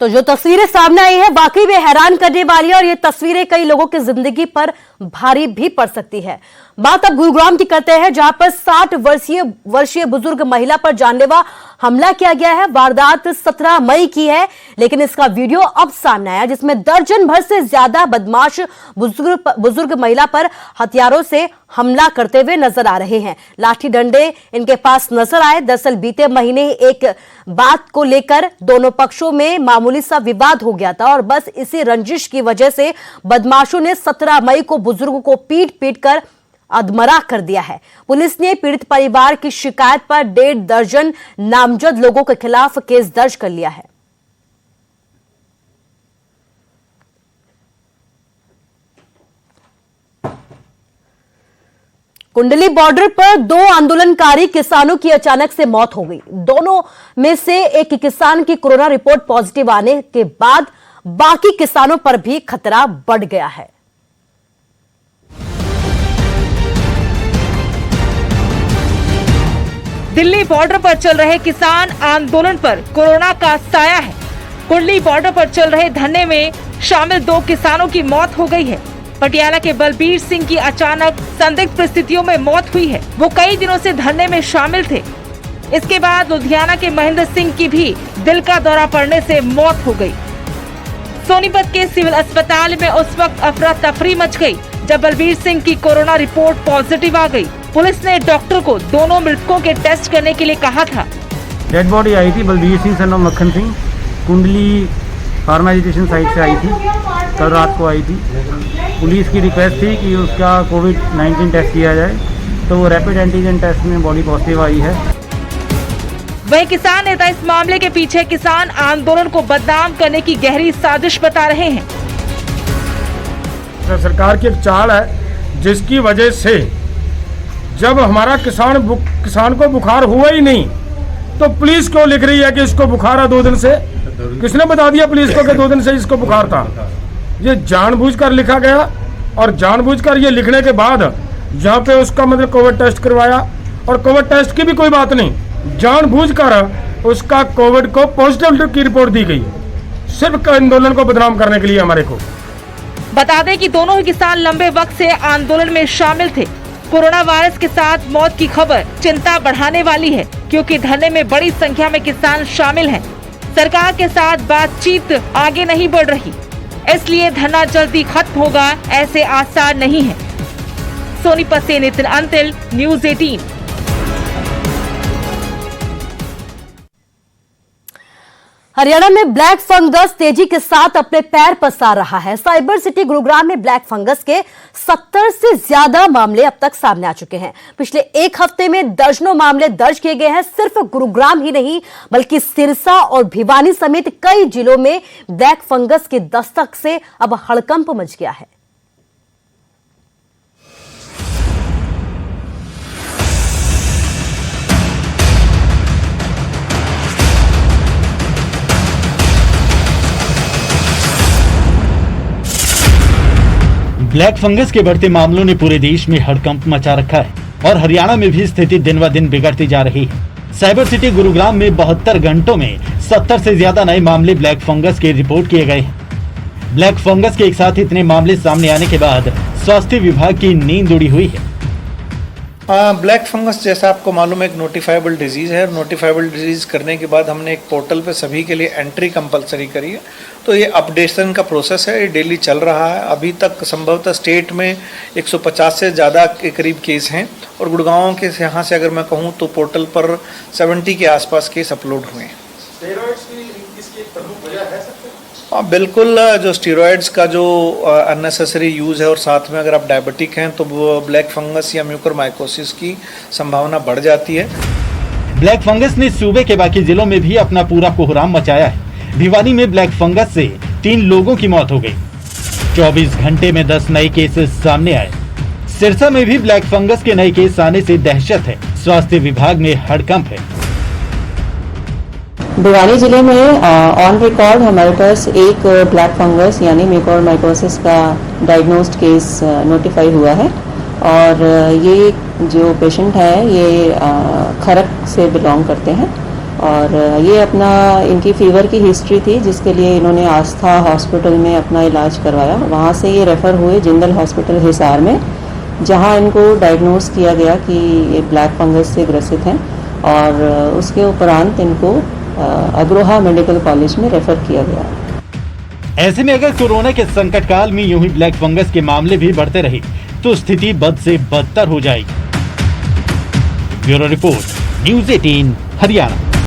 तो जो तस्वीरें सामने आई है वाकई में हैरान करने वाली है और ये तस्वीरें कई लोगों की जिंदगी पर भारी भी पड़ सकती है। बात अब गुरुग्राम की करते हैं, जहां पर 60 वर्षीय बुजुर्ग महिला पर जानलेवा हमला किया गया है। वारदात 17 मई की है, लेकिन इसका वीडियो अब सामने आया जिसमें दर्जन भर से ज्यादा बदमाश बुजुर्ग महिला पर हथियारों से हमला करते हुए नजर आ रहे हैं। लाठी डंडे इनके पास नजर आए। दरअसल बीते महीने एक बात को लेकर दोनों पक्षों में मामूली सा विवाद हो गया था और बस इसी रंजिश की वजह से बदमाशों ने 17 मई को बुजुर्ग को पीट कर अधमरा कर दिया है। पुलिस ने पीड़ित परिवार की शिकायत पर 1.5 दर्जन नामजद लोगों के खिलाफ केस दर्ज कर लिया है। कुंडली बॉर्डर पर 2 आंदोलनकारी किसानों की अचानक से मौत हो गई। दोनों में से एक किसान की कोरोना रिपोर्ट पॉजिटिव आने के बाद बाकी किसानों पर भी खतरा बढ़ गया है। दिल्ली बॉर्डर पर चल रहे किसान आंदोलन पर कोरोना का साया है। कुंडली बॉर्डर पर चल रहे धरने में शामिल 2 किसानों की मौत हो गई है। पटियाला के बलबीर सिंह की अचानक संदिग्ध परिस्थितियों में मौत हुई है। वो कई दिनों से धरने में शामिल थे। इसके बाद लुधियाना के महेंद्र सिंह की भी दिल का दौरा पड़ने से मौत हो गई। सोनीपत के सिविल अस्पताल में उस वक्त अफरा तफरी मच गई जब बलबीर सिंह की कोरोना रिपोर्ट पॉजिटिव आ गई। पुलिस ने डॉक्टर को दोनों मृतकों के टेस्ट करने के लिए कहा था। डेड बॉडी आई थी बलबीर सिंह सन ऑफ मक्खन सिंह, कुंडली फार्मा एजुकेशन साइट से आई थी, कल रात को आई थी। पुलिस की रिक्वेस्ट थी कि उसका कोविड-19 टेस्ट किया जाए, तो वो रैपिड एंटीजन टेस्ट में बॉडी पॉजिटिव आई है। वही किसान नेता इस मामले के पीछे किसान आंदोलन को बदनाम करने की गहरी साजिश बता रहे हैं। सरकार की एक चाल है जिसकी वजह से जब हमारा किसान को बुखार हुआ ही नहीं तो पुलिस क्यों लिख रही है कि इसको बुखार है 2 दिन से? किसने बता दिया पुलिस को कि 2 दिन से इसको बुखार था? ये जानबूझकर लिखा गया और जानबूझकर ये लिखने के बाद जहाँ पे उसका मतलब कोविड टेस्ट करवाया और कोविड टेस्ट की भी कोई बात नहीं, जानबूझकर उसका कोविड को पॉजिटिव की रिपोर्ट दी गई सिर्फ आंदोलन को बदनाम करने के लिए हमारे को। बता दें कि दोनों ही किसान लंबे वक्त से आंदोलन में शामिल थे। कोरोना वायरस के साथ मौत की खबर चिंता बढ़ाने वाली है, क्योंकि धरने में बड़ी संख्या में किसान शामिल हैं। सरकार के साथ बातचीत आगे नहीं बढ़ रही, इसलिए धरना जल्दी खत्म होगा ऐसे आसार नहीं है। सोनीपत से नितिन अंतिल, न्यूज़ 18। हरियाणा में ब्लैक फंगस तेजी के साथ अपने पैर पसार रहा है। साइबर सिटी गुरुग्राम में ब्लैक फंगस के 70 से ज्यादा मामले अब तक सामने आ चुके हैं। पिछले 1 हफ्ते में दर्जनों मामले दर्ज किए गए हैं। सिर्फ गुरुग्राम ही नहीं बल्कि सिरसा और भिवानी समेत कई जिलों में ब्लैक फंगस के दस्तक से अब हड़कंप मच गया है। ब्लैक फंगस के बढ़ते मामलों ने पूरे देश में हड़कंप मचा रखा है और हरियाणा में भी स्थिति दिन ब दिन बिगड़ती जा रही है। साइबर सिटी गुरुग्राम में 72 घंटों में 70 से ज्यादा नए मामले ब्लैक फंगस के रिपोर्ट किए गए हैं। ब्लैक फंगस के एक साथ इतने मामले सामने आने के बाद स्वास्थ्य विभाग की नींद उड़ी हुई है। ब्लैक फंगस जैसा आपको मालूम है एक नोटिफाइबल डिजीज़ है। नोटिफाइबल डिजीज़ करने के बाद हमने एक पोर्टल पे सभी के लिए एंट्री कंपलसरी करी है, तो ये अपडेशन का प्रोसेस है, ये डेली चल रहा है। अभी तक संभवतः स्टेट में 150 से ज़्यादा के करीब केस हैं और गुड़गांव के यहाँ से अगर मैं कहूँ तो पोर्टल पर 70 के आसपास केस अपलोड हुए हैं। स्टेरॉइड्स की इसकी प्रमुख वजह है? हाँ बिल्कुल, जो स्टीरॉयड्स का जो अननेसेसरी यूज़ है और साथ में अगर आप डायबिटिक हैं तो वो ब्लैक फंगस या म्यूकोरमाइकोसिस की संभावना बढ़ जाती है। ब्लैक फंगस ने सूबे के बाकी जिलों में भी अपना पूरा कोहराम मचाया है। भिवानी में ब्लैक फंगस से 3 लोगों की मौत हो गई। 24 घंटे में 10 नए केसेस सामने आए। सिरसा में भी ब्लैक फंगस के नए केस आने से दहशत है। स्वास्थ्य विभाग में हड़कंप है। भिवानी जिले में ऑन रिकॉर्ड हमारे पास एक ब्लैक फंगस यानी म्यूकोरमाइकोसिस का डायग्नोस्ड केस नोटिफाई हुआ है और ये जो पेशेंट है ये खरक से बिलोंग करते हैं और ये अपना इनकी फीवर की हिस्ट्री थी, जिसके लिए इन्होंने आस्था हॉस्पिटल में अपना इलाज करवाया। वहाँ से ये रेफ़र हुए जिंदल हॉस्पिटल हिसार में, जहाँ इनको डायग्नोस किया गया कि ये ब्लैक फंगस से ग्रसित हैं, और उसके उपरांत इनको अग्रोहा मेडिकल कॉलेज में रेफ़र किया गया। ऐसे में अगर कोरोना के संकट काल में यूं ही ब्लैक फंगस के मामले भी बढ़ते रहे तो स्थिति बद से बदतर हो जाएगी। Bureau report, news 18 Haryana.